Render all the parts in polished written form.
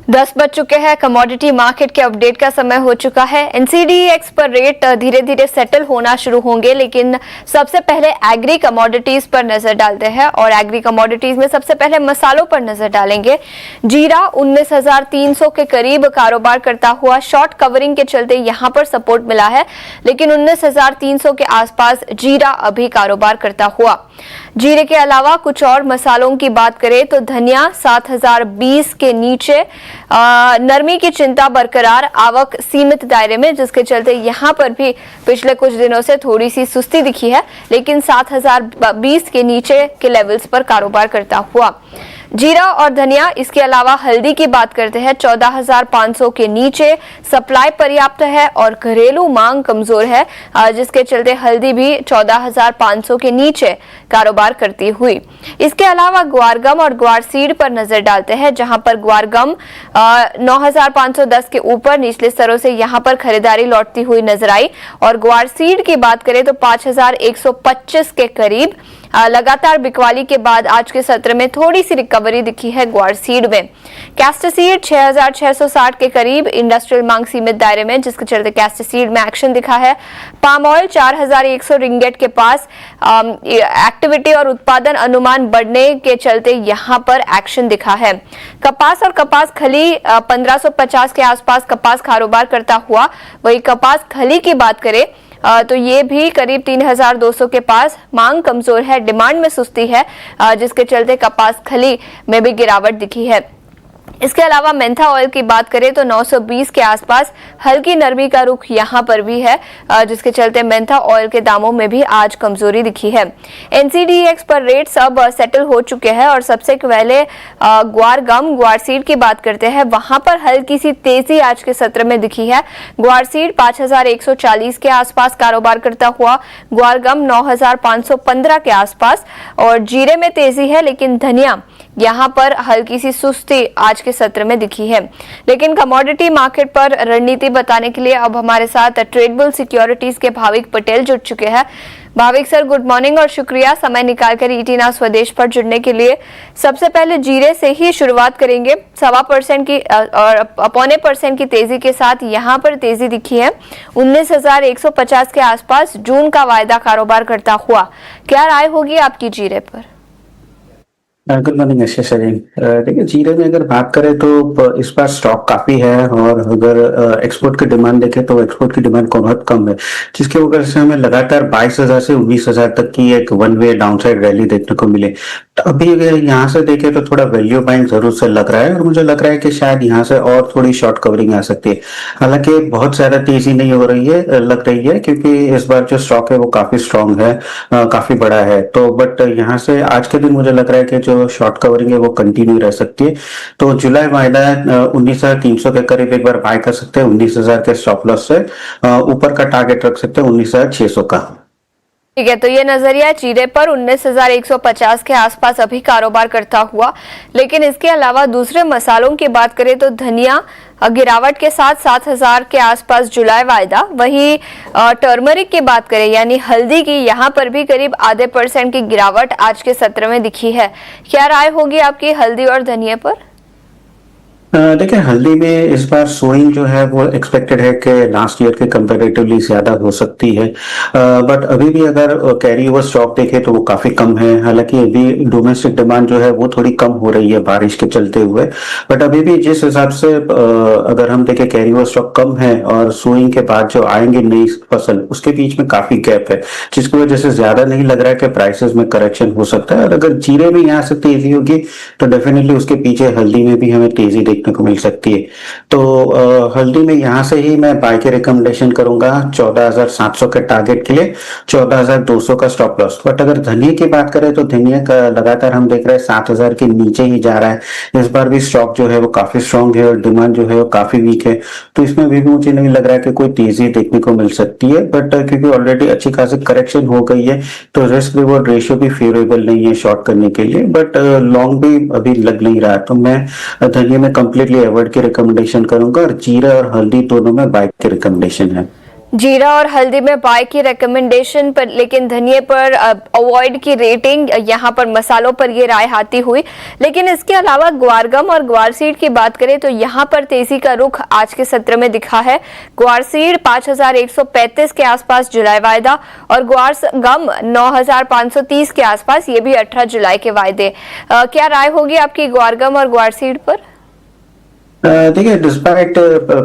10 बज चुके हैं। कमोडिटी मार्केट के अपडेट का समय हो चुका है। एनसीडीएक्स पर रेट धीरे धीरे सेटल होना शुरू होंगे, लेकिन सबसे पहले एग्री कमोडिटीज पर नजर डालते हैं और एग्री कमोडिटीज में सबसे पहले मसालों पर नजर डालेंगे। जीरा 19,300 के करीब कारोबार करता हुआ शॉर्ट कवरिंग के चलते यहां पर सपोर्ट मिला है, लेकिन 19,300 के आसपास जीरा अभी कारोबार करता हुआ। जीरे के अलावा कुछ और मसालों की बात करें तो धनिया 7,020 के नीचे, नरमी की चिंता बरकरार, आवक सीमित दायरे में, जिसके चलते यहां पर भी पिछले कुछ दिनों से थोड़ी सी सुस्ती दिखी है, लेकिन 7,020 के नीचे के लेवल्स पर कारोबार करता हुआ। जीरा और धनिया, इसके अलावा हल्दी की बात करते हैं 14,500 के नीचे, सप्लाई पर्याप्त है और घरेलू मांग कमजोर है, जिसके चलते हल्दी भी 14,500 के नीचे कारोबार करती हुई। इसके अलावा ग्वारगम और ग्वारसीड पर नजर डालते हैं, जहां पर ग्वारगम 9,510 के ऊपर निचले स्तरों से यहां पर खरीदारी लौटती हुई नजर आई और ग्वारसीड की बात करें तो 5,125 के करीब। लगातार बिकवाली के बाद आज के सत्र में थोड़ी सी रिकवरी दिखी है ग्वारसीड में। कैस्टरसीड 6,660 के करीब, इंडस्ट्रियल मांग सीमित दायरे में, जिसके चलते कैस्टरसीड में एक्शन दिखा है। पाम ऑयल 4,100 रिंगेट के पास, एक्टिविटी और उत्पादन अनुमान बढ़ने के चलते यहां पर एक्शन दिखा है। कपास और कपास खली 1,550 के आसपास कपास कारोबार करता हुआ। वही कपास खली की बात करें तो ये भी करीब 3,200 के पास। मांग कमजोर है, डिमांड में सुस्ती है, जिसके चलते कपास खली में भी गिरावट दिखी है। इसके अलावा मेंथा ऑयल की बात करें तो 920 के आसपास हल्की नरमी का रुख यहां पर भी है, जिसके चलते मेंथा ऑयल के दामों में भी आज कमजोरी दिखी है। एनसीडीएक्स पर रेट सब सेटल हो चुके हैं और सबसे पहले ग्वारगम ग्वारसीड की बात करते हैं, वहां पर हल्की सी तेजी आज के सत्र में दिखी है। ग्वारसीड 5,140 के आसपास कारोबार करता हुआ, ग्वारगम 9,515 के आसपास और जीरे में तेजी है, लेकिन धनिया यहां पर हल्की सी सुस्ती आज के सत्र में दिखी है। लेकिन कमोडिटी मार्केट पर रणनीति बताने के लिए अब हमारे साथ ट्रेडबुल सिक्योरिटीज के भाविक पटेल जुड़ चुके हैं। भाविक सर, गुड मॉर्निंग और शुक्रिया समय निकालकर ईटी नाउ स्वदेश पर जुड़ने के लिए। सबसे पहले जीरे से ही शुरुआत करेंगे। 1.25% की और 0.25% की तेजी के साथ यहाँ पर तेजी दिखी है। 19,150 के आसपास जून का वायदा कारोबार करता हुआ। क्या राय होगी आपकी जीरे पर? गुड मॉर्निंग यशस जी। देखिए, जीरे में अगर बात करें तो इस बार स्टॉक काफी है और अगर एक्सपोर्ट की डिमांड देखें तो एक्सपोर्ट की डिमांड बहुत कम है, जिसकी वजह से हमें लगातार 22,000 से 19,000 तक की एक वन वे डाउनसाइड रैली देखने को मिले। तो अभी अगर यहाँ से देखें तो थोड़ा वैल्यू बाइंग जरूर से लग रहा है और मुझे लग रहा है कि शायद यहाँ से और थोड़ी शॉर्ट कवरिंग आ सकती है। हालांकि बहुत ज्यादा तेजी नहीं हो रही है, लग रही है, क्योंकि इस बार जो स्टॉक है वो काफी स्ट्रांग है, काफी बड़ा है। तो बट यहाँ से आज के दिन मुझे लग रहा है कि जो शॉर्ट कवरिंग है वो कंटिन्यू रह सकती है। तो जुलाई वायदा 19,300 के करीब एक बार बाय कर सकते हैं। 19,000 के स्टॉप लॉस से ऊपर का टारगेट रख सकते हैं 19,600 का। ठीक है, तो ये नजरिया जीरे पर 19,150 के आसपास अभी कारोबार करता हुआ। लेकिन इसके अलावा दूसरे मसालों की बात करें तो धनिया गिरावट के साथ 7,000 के आसपास जुलाई वायदा। वहीं टर्मरिक की बात करें यानी हल्दी की, यहाँ पर भी करीब 0.5% की गिरावट आज के सत्र में दिखी है। क्या राय होगी आपकी हल्दी और धनिया पर? देखिए, हल्दी में इस बार सोइंग जो है वो एक्सपेक्टेड है कि लास्ट ईयर के कंपैरेटिवली ज्यादा हो सकती है, बट अभी भी अगर कैरी ओवर स्टॉक देखें तो वो काफी कम है। हालांकि अभी डोमेस्टिक डिमांड जो है वो थोड़ी कम हो रही है बारिश के चलते हुए, बट अभी भी जिस हिसाब से अगर हम देखें कैरी ओवर स्टॉक कम है और सोइंग के बाद जो आएंगे नई फसल, उसके बीच में काफी गैप है, जिसकी वजह से ज्यादा नहीं लग रहा है कि प्राइसेस में करेक्शन हो सकता है। और अगर जीरे में यहाँ से तेजी होगी तो डेफिनेटली उसके पीछे हल्दी में भी हमें तेजी देखने को मिल सकती है। तो हल्दी में यहां से ही मैं बाय के रिकमेंडेशन करूंगा 14,700 के टारगेट के लिए, 14,200 का स्टॉप लॉस। बट अगर धनिया की बात करें तो धनिया का लगातार हम देख रहे हैं 7,000 के नीचे ही जा रहा है। इस बार भी स्टॉक जो है वो काफी स्ट्रॉन्ग है और डिमांड जो है वो काफी वीक है, तो इसमें भी मुझे नहीं लग रहा है कि कोई तेजी देखने को मिल सकती है। बट क्योंकि ऑलरेडी अच्छी खासी करेक्शन हो गई है तो रिस्क रिवॉर्ड रेशियो भी फेवरेबल नहीं है शॉर्ट करने के लिए, बट लॉन्ग भी अभी लग नहीं रहा। तो मैं धनिया में कंप्लीटली अवॉइड की रिकमेंडेशन करूंगा और जीरा और हल्दी दोनों में बाय की रिकमेंडेशन है। जीरा और हल्दी में बाय की रिकमेंडेशन पर, लेकिन धनिये पर अवॉइड की रेटिंग, यहाँ पर मसालों पर ये राय आती हुई। लेकिन इसके अलावा ग्वारगम और ग्वारसीड की बात करें तो यहाँ पर तेजी का रुख आज के सत्र में दिखा है। ग्वारसीड 5135 के आसपास जुलाई वायदा और ग्वारगम 9530 के आसपास, ये भी 18 जुलाई के वायदे। क्या राय होगी आपकी ग्वारगम और ग्वारसीड पर? देखिए, डिस्पाइट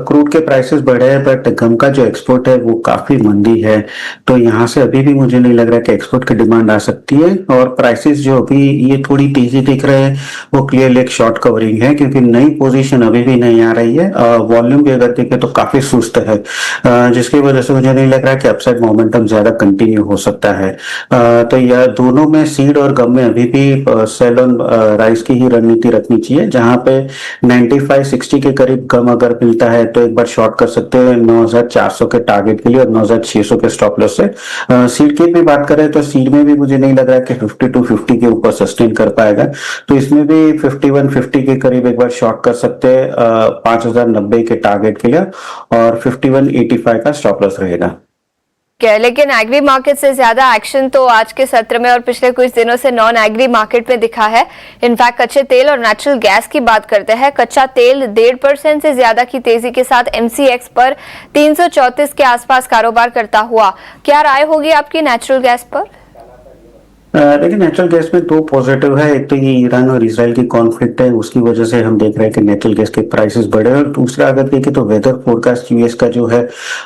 क्रूड के प्राइसेस बढ़े हैं बट गम का जो एक्सपोर्ट है वो काफी मंदी है, तो यहाँ से अभी भी मुझे नहीं लग रहा कि एक्सपोर्ट की डिमांड आ सकती है। और प्राइसेस जो अभी ये थोड़ी तेजी दिख रहे हैं वो क्लियरली एक शॉर्ट कवरिंग है, क्योंकि नई पोजीशन अभी भी नहीं आ रही है। वॉल्यूम भी अगर देखें तो काफी सुस्त है, जिसकी वजह से मुझे नहीं लग रहा कि अपसाइड मोमेंटम ज्यादा कंटिन्यू हो सकता है। तो यह दोनों में, सीड और गम में अभी भी सेल ऑन राइस की ही रणनीति रखनी चाहिए, जहां पे 95-60 के करीब गम अगर मिलता है तो एक बार शॉर्ट कर सकते हैं 9400 के टारगेट के लिए और 9600 के स्टॉप लॉस से। सीड की भी बात करें तो सीड में भी मुझे नहीं लग रहा है कि 5250 के ऊपर सस्टेन कर पाएगा, तो इसमें भी 5150 के करीब एक बार शॉर्ट कर सकते हैं 5090 के टारगेट के लिए और 5185 का स्टॉप लॉस रहेगा। लेकिन एग्री मार्केट से ज्यादा एक्शन तो आज के सत्र में और पिछले कुछ दिनों से नॉन एग्री मार्केट में दिखा है। इनफैक्ट कच्चे तेल और नेचुरल गैस की बात करते हैं। कच्चा तेल 1.5% से ज्यादा की तेजी के साथ MCX पर 334 के आसपास कारोबार करता हुआ। क्या राय होगी आपकी नेचुरल गैस पर? देखिए, नेचुरल गैस में दो पॉजिटिव है। एक तो ये ईरान और इसराइल की कॉन्फ्लिक्ट है, उसकी वजह से हम देख रहे हैं कि नेचुरल गैस के प्राइसेस बढ़े, और दूसरा अगर देखें तो वेदर फोरकास्ट यूएस का जो है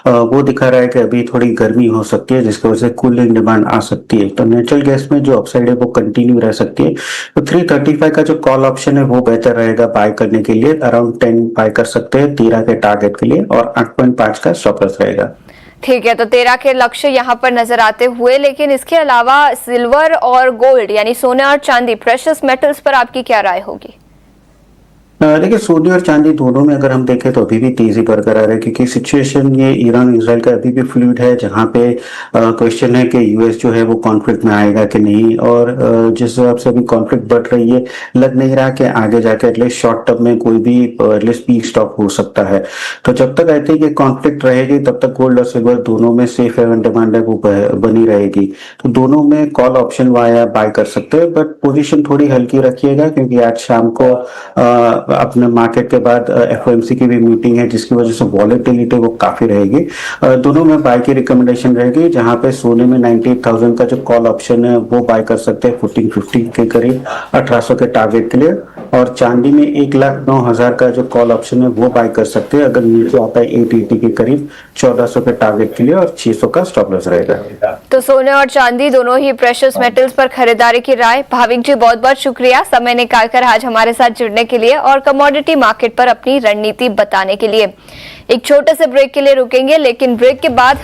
वो दिखा रहा है कि अभी थोड़ी गर्मी हो सकती है, जिसकी वजह से कूलिंग डिमांड आ सकती है। तो नेचुरल गैस में जो अपसाइड है वो कंटिन्यू रह सकती है। तो 335 का जो कॉल ऑप्शन है वो बेहतर रहेगा बाय करने के लिए। अराउंड 10 बाय कर सकते हैं 13 के टारगेट के लिए और 8.5 का स्टॉप लॉस रहेगा। ठीक है, तो 13 के लक्ष्य यहाँ पर नजर आते हुए, लेकिन इसके अलावा सिल्वर और गोल्ड यानी सोने और चांदी, प्रेशियस मेटल्स पर आपकी क्या राय होगी? देखिए, सोने और चांदी दोनों में अगर हम देखें तो अभी भी तेजी बरकरार है, क्योंकि सिचुएशन ये ईरान इसराइल का अभी भी फ्लूइड है, जहां पे क्वेश्चन है कि यूएस जो है वो कॉन्फ्लिक्ट में आएगा कि नहीं। और जिस हिसाब से अभी कॉन्फ्लिक्ट बढ़ रही है, लग नहीं रहा कि आगे जाके एटलीस्ट शॉर्ट टर्म में कोई भी एटलीस्ट पीक स्टॉप हो सकता है। तो जब तक आई थिंक ये कॉन्फ्लिक्ट रहेगी तब तक गोल्ड और सिल्वर दोनों में सेफ हेवन डिमांड है वो बनी रहेगी। तो दोनों में कॉल ऑप्शन वाया बाय कर सकते हैं, बट पोजिशन थोड़ी हल्की रखिएगा, क्योंकि आज शाम को अपने मार्केट के बाद FOMC की भी मीटिंग है, जिसकी वजह से वॉलेटिलिटी वो काफी रहेगी। दोनों में बाय की रिकमेंडेशन रहेगी, जहां पे सोने में 98,000 का जो कॉल ऑप्शन है वो बाय कर सकते हैं 1450 के करीब 1800 के टारगेट के लिए, और चांदी में 1,09,000 का जो कॉल ऑप्शन है वो बाय कर सकते हैं अगर नीचे आता है 880 के करीब 1400 के टारगेट के लिए और 600 का स्टॉप लॉस रहेगा। तो सोने और चांदी दोनों ही प्रेशियस मेटल्स पर खरीदारी की राय। भाविक जी, बहुत बहुत शुक्रिया समय निकालकर आज हमारे साथ जुड़ने के लिए और कमोडिटी मार्केट पर अपनी रणनीति बताने के लिए। एक छोटे से ब्रेक के लिए रुकेंगे, लेकिन ब्रेक के बाद